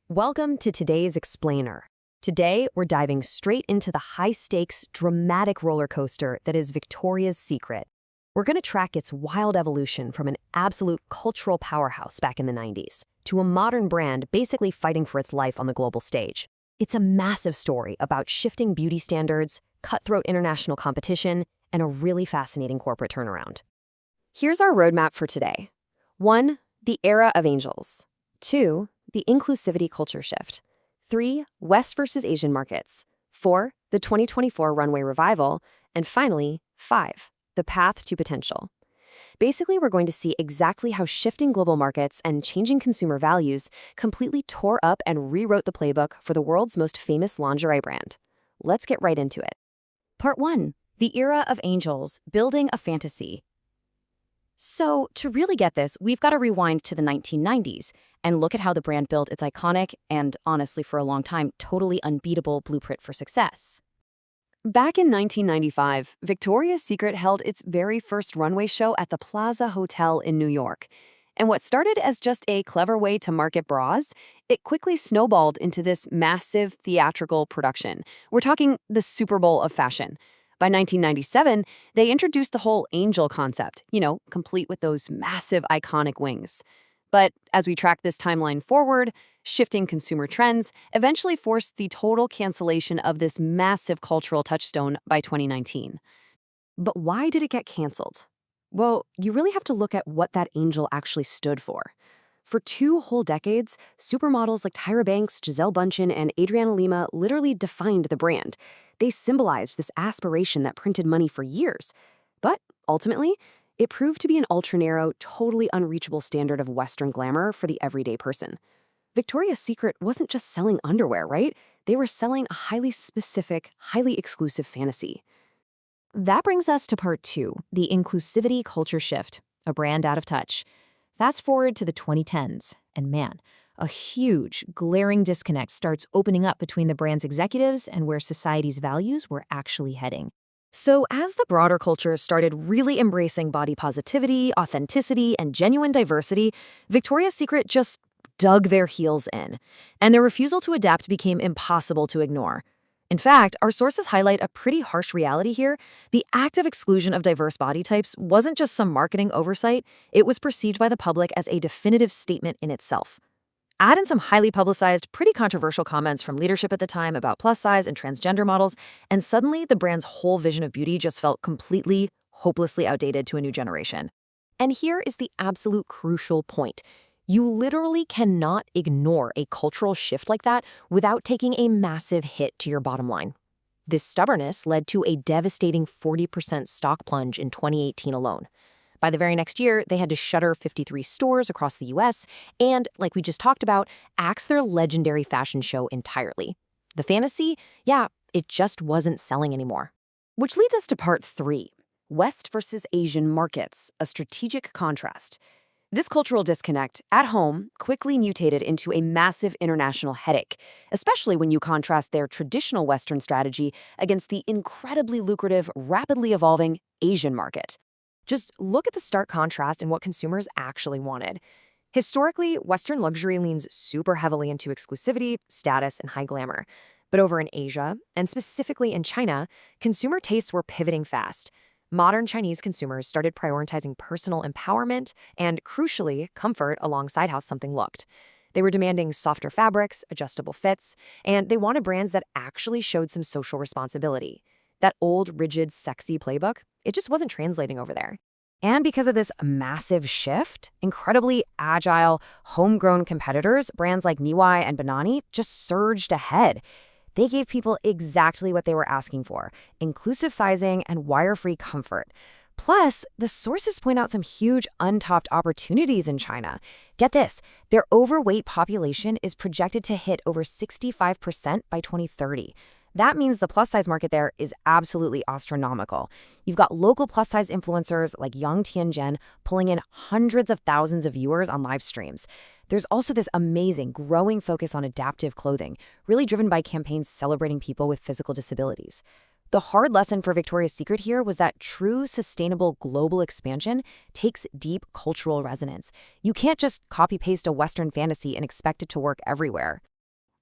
Welcome to today's Explainer. Today, we're diving straight into the high-stakes, dramatic roller coaster that is Victoria's Secret. We're going to track its wild evolution from an absolute cultural powerhouse back in the 90s to a modern brand basically fighting for its life on the global stage. It's a massive story about shifting beauty standards, cutthroat international competition, and a really fascinating corporate turnaround. Here's our roadmap for today. 1. The era of angels. 2. The inclusivity culture shift. 3. West versus Asian markets. 4. The 2024 runway revival. And finally, 5. The path to potential. Basically, we're going to see exactly how shifting global markets and changing consumer values completely tore up and rewrote the playbook for the world's most famous lingerie brand. Let's get right into it. Part 1. The era of angels, building a fantasy. So, to really get this, we've got to rewind to the 1990s and look at how the brand built its iconic and, honestly, for a long time, totally unbeatable blueprint for success. Back in 1995, Victoria's Secret held its very first runway show at the Plaza Hotel in New York. And what started as just a clever way to market bras, it quickly snowballed into this massive theatrical production. We're talking the Super Bowl of fashion. By 1997, they introduced the whole angel concept, complete with those massive iconic wings. But as we track this timeline forward, shifting consumer trends eventually forced the total cancellation of this massive cultural touchstone by 2019. But why did it get canceled? Well, you really have to look at what that angel actually stood for. For 2 whole decades, supermodels like Tyra Banks, Gisele Bündchen, and Adriana Lima literally defined the brand. They symbolized this aspiration that printed money for years. But ultimately, it proved to be an ultra-narrow, totally unreachable standard of Western glamour for the everyday person. Victoria's Secret wasn't just selling underwear, right? They were selling a highly specific, highly exclusive fantasy. That brings us to part 2, the inclusivity culture shift, a brand out of touch. Fast forward to the 2010s, and man, a huge, glaring disconnect starts opening up between the brand's executives and where society's values were actually heading. So as the broader culture started really embracing body positivity, authenticity, and genuine diversity, Victoria's Secret just dug their heels in, and their refusal to adapt became impossible to ignore. In fact, our sources highlight a pretty harsh reality here. The active exclusion of diverse body types wasn't just some marketing oversight, it was perceived by the public as a definitive statement in itself. Add in some highly publicized, pretty controversial comments from leadership at the time about plus-size and transgender models, and suddenly the brand's whole vision of beauty just felt completely, hopelessly outdated to a new generation. And here is the absolute crucial point. You literally cannot ignore a cultural shift like that without taking a massive hit to your bottom line. This stubbornness led to a devastating 40% stock plunge in 2018 alone. By the very next year, they had to shutter 53 stores across the US and, like we just talked about, axe their legendary fashion show entirely. The fantasy, it just wasn't selling anymore. Which leads us to part 3, West versus Asian markets, a strategic contrast. This cultural disconnect, at home, quickly mutated into a massive international headache, especially when you contrast their traditional Western strategy against the incredibly lucrative, rapidly evolving Asian market. Just look at the stark contrast in what consumers actually wanted. Historically, Western luxury leans super heavily into exclusivity, status, and high glamour. But over in Asia, and specifically in China, consumer tastes were pivoting fast. Modern Chinese consumers started prioritizing personal empowerment and, crucially, comfort alongside how something looked. They were demanding softer fabrics, adjustable fits, and they wanted brands that actually showed some social responsibility. That old, rigid, sexy playbook, it just wasn't translating over there. And because of this massive shift, incredibly agile, homegrown competitors, brands like Miwai and Banani, just surged ahead. They gave people exactly what they were asking for: inclusive sizing and wire-free comfort. Plus, the sources point out some huge untapped opportunities in China. Get this, their overweight population is projected to hit over 65% by 2030. That means the plus-size market there is absolutely astronomical. You've got local plus-size influencers like Yang Tianzhen pulling in hundreds of thousands of viewers on live streams. There's also this amazing, growing focus on adaptive clothing, really driven by campaigns celebrating people with physical disabilities. The hard lesson for Victoria's Secret here was that true, sustainable global expansion takes deep cultural resonance. You can't just copy-paste a Western fantasy and expect it to work everywhere.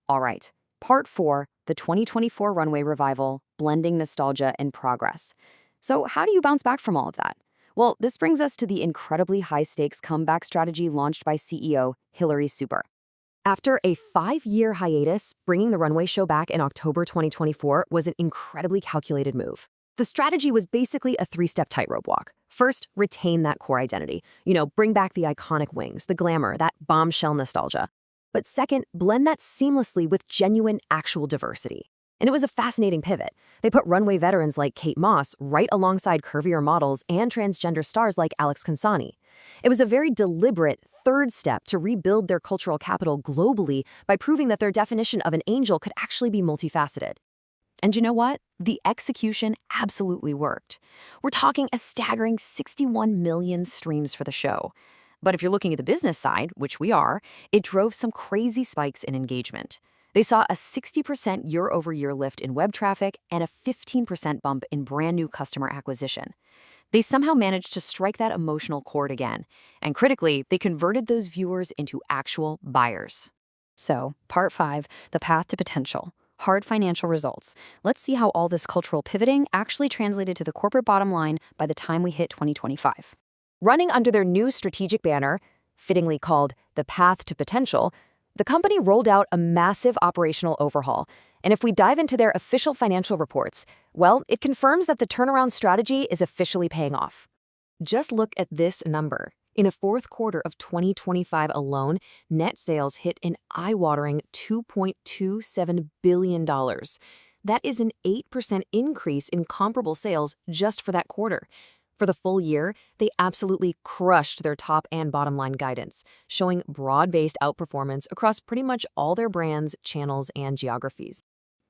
All right, part 4, the 2024 runway revival, blending nostalgia and progress. So how do you bounce back from all of that? Well, this brings us to the incredibly high-stakes comeback strategy launched by CEO Hillary Super. After a 5-year hiatus, bringing the runway show back in October 2024 was an incredibly calculated move. The strategy was basically a 3-step tightrope walk. First, retain that core identity. Bring back the iconic wings, the glamour, that bombshell nostalgia. But second, blend that seamlessly with genuine, actual diversity. And it was a fascinating pivot. They put runway veterans like Kate Moss right alongside curvier models and transgender stars like Alex Consani. It was a very deliberate third step to rebuild their cultural capital globally by proving that their definition of an angel could actually be multifaceted. And you know what? The execution absolutely worked. We're talking a staggering 61 million streams for the show. But if you're looking at the business side, which we are, it drove some crazy spikes in engagement. They saw a 60% year-over-year lift in web traffic and a 15% bump in brand new customer acquisition. They somehow managed to strike that emotional chord again. And critically, they converted those viewers into actual buyers. So, part 5, the path to potential. Hard financial results. Let's see how all this cultural pivoting actually translated to the corporate bottom line by the time we hit 2025. Running under their new strategic banner, fittingly called the Path to Potential, the company rolled out a massive operational overhaul. And if we dive into their official financial reports, well, it confirms that the turnaround strategy is officially paying off. Just look at this number. In the fourth quarter of 2025 alone, net sales hit an eye-watering $2.27 billion. That is an 8% increase in comparable sales just for that quarter. For the full year, they absolutely crushed their top and bottom line guidance, showing broad-based outperformance across pretty much all their brands, channels, and geographies.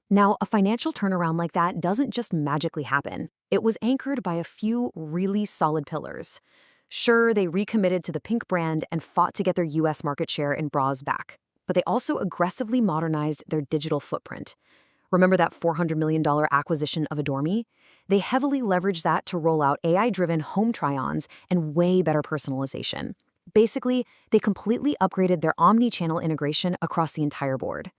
Now, a financial turnaround like that doesn't just magically happen. It was anchored by a few really solid pillars. Sure, they recommitted to the pink brand and fought to get their US market share in bras back, but they also aggressively modernized their digital footprint. Remember that $400 million acquisition of Adore Me? They heavily leveraged that to roll out AI-driven home try-ons and way better personalization. Basically, they completely upgraded their omni-channel integration across the entire board.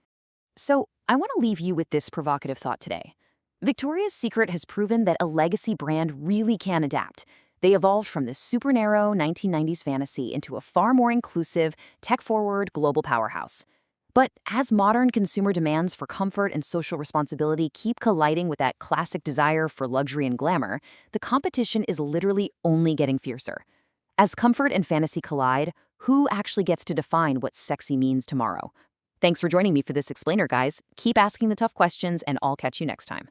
So, I want to leave you with this provocative thought today. Victoria's Secret has proven that a legacy brand really can adapt. They evolved from this super narrow 1990s fantasy into a far more inclusive, tech-forward global powerhouse. But as modern consumer demands for comfort and social responsibility keep colliding with that classic desire for luxury and glamour, the competition is literally only getting fiercer. As comfort and fantasy collide, who actually gets to define what sexy means tomorrow? Thanks for joining me for this explainer, guys. Keep asking the tough questions, and I'll catch you next time.